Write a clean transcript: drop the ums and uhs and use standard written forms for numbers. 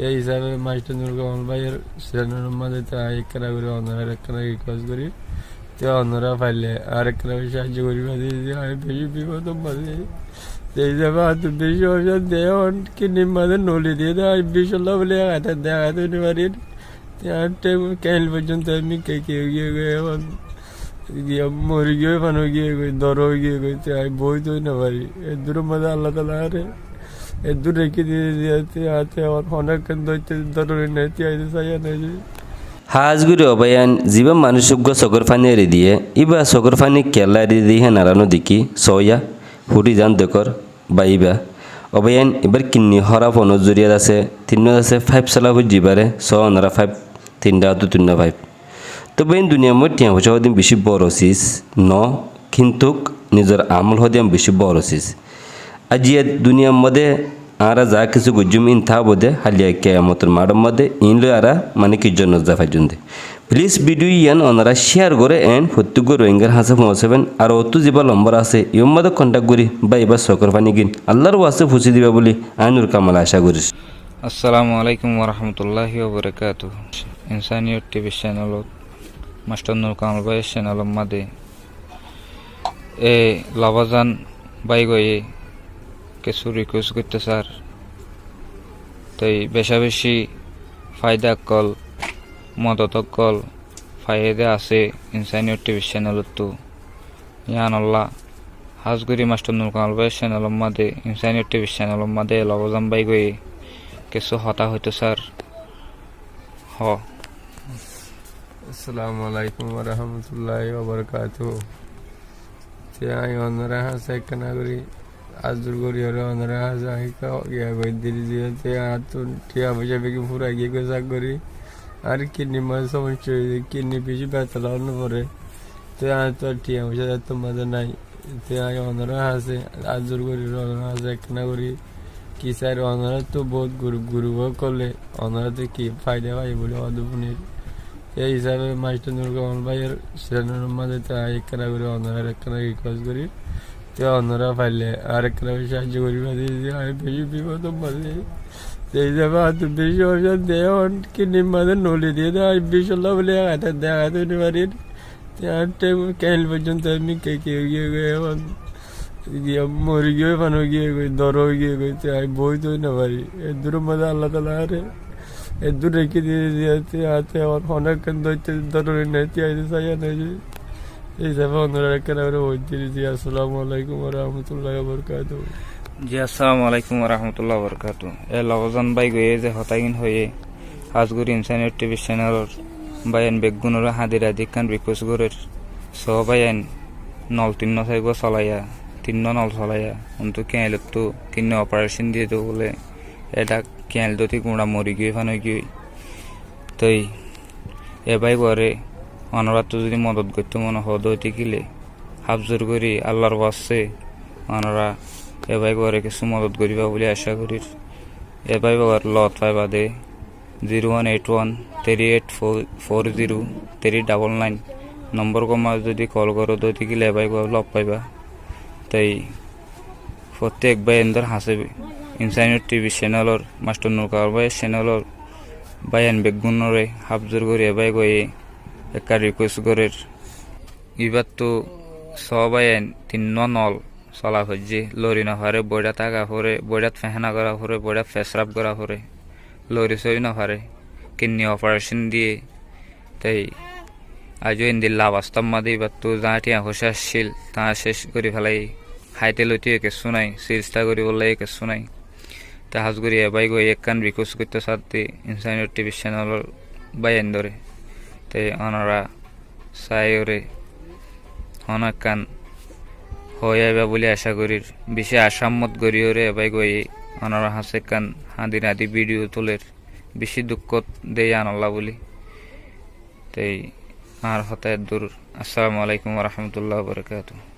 এই হিসাবে মাস্টার নুর কামাল ভাইয়ের চ্যানেলের মাঝে একখানা করে অন্যরা একখানা রিকোয়েস্ট করি তো অন্যরা পাইলে আরেকখানা সাহায্য করি আমি বেশি বিপদ মাঝে এই হিসাবে এত বেশি অবসর দেয় কিনে মাঝে নলি দিয়ে দেয় বিশাল্লাহ বলে হাতে দেখাতে পারি কাইল পর্যন্ত আমি কে গিয়ে গিয়ে মরে গিয়ে ফানো গিয়ে দর গিয়ে গেছে আমি বই তো না পারি এর দূরের মধ্যে আল্লাহ তালা আরে এর দূর রেখে দিয়ে দিয়েছে হাতে আমার অনেক দরকারি নেই চাইয়া নেই হাজগুড়ি অবায়ান জীবা মানুষজ্ঞ চকুর ফানি এরি দিয়ে ইবা চকুর ফানি কেলা এরি দিয়ে হে নারানো দেখি সয়া হুরি যান দেখর বা ইবা অবায়ান এবার কিন্নি হরা ফোনের জরিয়াত আছে তিনত আছে 5 সালা বুঝিবারে নারা 5 তিনটা তো 5 তবে এই দুনিয়ার মধ্যে হচ্ছে হদিন বেশি বড় চিজ ন কিন্তু নিজের আমল হদিয়াম বেশি বড় চিজ আজি দুনিয়ার মধ্যে আরা যা কিছু গুজুম ইন থা বোধে হালিয়া কেয়ামতের মাঠের মধ্যে ইন লই আরা মানে কি জন্য জাফাই জন্দে প্লিজ ভিডিও ইয়ান ওনারা শেয়ার করে এন প্রত্যেক রোহিঙ্গার হাসে পৌঁছাবেন আর অত যেবা নম্বর আছে ইয়ম মধ্যে কন্ট্যাক্ট করি বা এবার সকর পানি কিন আল্লাহর ওয়াসে ফুসি দিবা বলি আইনুর কামাল আশা করিস। আসসালামু আলাইকুম ওরহমতুল্লাহি ওবরাকাতুহু ইনসানিয়ত টিভি চ্যানেলত মাস্টার নুর কামাল ভাইয়ের চ্যানেলের মাঝে লাভাজান বাই গয়ে কিছু রিকোয়েস্ট করতে স্যার তাই বেশা বেশি ফায়দা কল মদত কল ফায়দা আছে ইনসানিয়ত টিভি চ্যানেলত তো ইয়ান আল্লাহ হাজগুড়ি মাস্টার নুর কামাল ভাইয়ের চ্যানেলের মাঝে ইনসানিয়ত টিভি চ্যানেলের মাঝে লাভাজান বাই গয়ে কিছু হতা হইতো স্যার হ আসসালামু আলাইকুম রহমতুল্লাহ ওবরকাতুহু আমি অন্যরা হাসে একখানা করি আজদুর করি ওরা অন্যরা হাসে ইয়া করে দিলি দিয়ে আর তো টিয়া পয়সা বেগে পুরা গিয়ে চাক করি আর কিডনি মাঝে সমস্যা হয়েছে কিডনি বেশি ব্যথা লাগানো পরে তো আর তো টিয়া পয়সা এত মজা নাই তো আমি অন্যরা হাসে আজদুর করি অন্যরা হাসে একখানা করি কি স্যার অন্যরা তো বহুত গুরুব করলে অন্যরা তো কি ফায়দা পাই বলে অদুপুনির এই হিসাবে মাস্টার নুর কামাল ভাইয়ের চ্যানেলের মাঝে একখানা করে অন্যরা একখানা রিকোয়েস্ট করি তো অন্যরা পাইলে আরেকখানা সাহায্য করি আমি বেশি বিপদ মাঝে এই হিসাবে এত বেশি অবসর দেয় কিনে মাঝে নলি দিয়ে দেয় বিশাল্লাহ বলে হাতে দেখাতে পারি কাইল পর্যন্ত আমি কে গিয়ে গিয়ে মরে গিয়ে ফানো গিয়ে দর গিয়ে গেছে আমি বই তো না পারি এর দূরের মধ্যে আল্লাহ তালা আরে এর দূর রেখে দিয়ে দিয়েছে হাতে আমার অনেক দরকারি নেই চাইয়া নেই এই হিসাবে অন্যরা কেনা করে বই দিয়েছি। আসসালামু আলাইকুম রহমতুল্লাহ বরকাতুহু। জি আসসালামু আলাইকুম ওরহমতুল্লাহ বরকাতু লাভাজান বাই গয়ে যে হতাইন হয়ে হাজগুড়ি ইনসানিয়ত টিভি চ্যানেলের বাইন বেগুনের হাদিরা দিকান রিকোয়েস্ট করে বাইন নল 3 চাইব চলাইয়া 3 নল চলাইয়া অন্তু কেঁয়ালত তো 3 অপারেশন দিয়ে তো বলে এটা কেঁয়াল তো ঠিক মোড়া মরি গিয়ে ফানো গিয়ে তাই এবাই করে অনরাত যদি মদত করতে মনে হদ হইতে গেলে হাফজোর করি আল্লাহর বাসে অনরা এবাই করে কিছু মদত করিবা বলে আশা করি এবাই বগার লত পাই বাদে 0181384039 নম্বর কমা যদি কল করো দইতে গেলে এবাই লব পাইবা তাই প্রত্যেক ভাই এন্দর হাসে ইনসানিয়ত টিভি চ্যানেলের মাস্টার নুর কামাল ভাইয়ের চ্যানেলের বাইন বেগুনরে হাফজোর করি এবাই গয়ে একটা রিকোয়েস্ট করে এবার তো বাইন 3 নল চলা হচ্ছে লরি না হারে বইটা থাকা হরে বইটাত ফেহানা করা হরে বইটা ফেসরাপ করা হরে লরি সই না হারে কিডনি অপারেশন দিয়ে তাই আজও ইন্দি লাভ আসতাম মাদে এবার তো যা টিয়া হসে আসছিল তা শেষ করে ফেলাই হাইতে লইতে কিছু নাই চিকিৎসা করি বললে কিছু নাই তা হাজগুড়ি এবাই গই একখান রিকোয়েস্ট করতে সাথে ইনসানিয়ত টিভি চ্যানেলের বাইন ধরে তাই ওনারা চাই ওরে অনেকখান হয়ে আইবা বলে আশা করি বেশি আসামত করি ওরে এবাই গই ওনারা হাসে কান হাঁদি নাদি ভিডিও তোলের বেশি দুঃখ দেয় আনল্লা বলি তাই আর হতায় দূর। আসসালামু আলাইকুম রহমতুল্লাহ বরকাতুহু।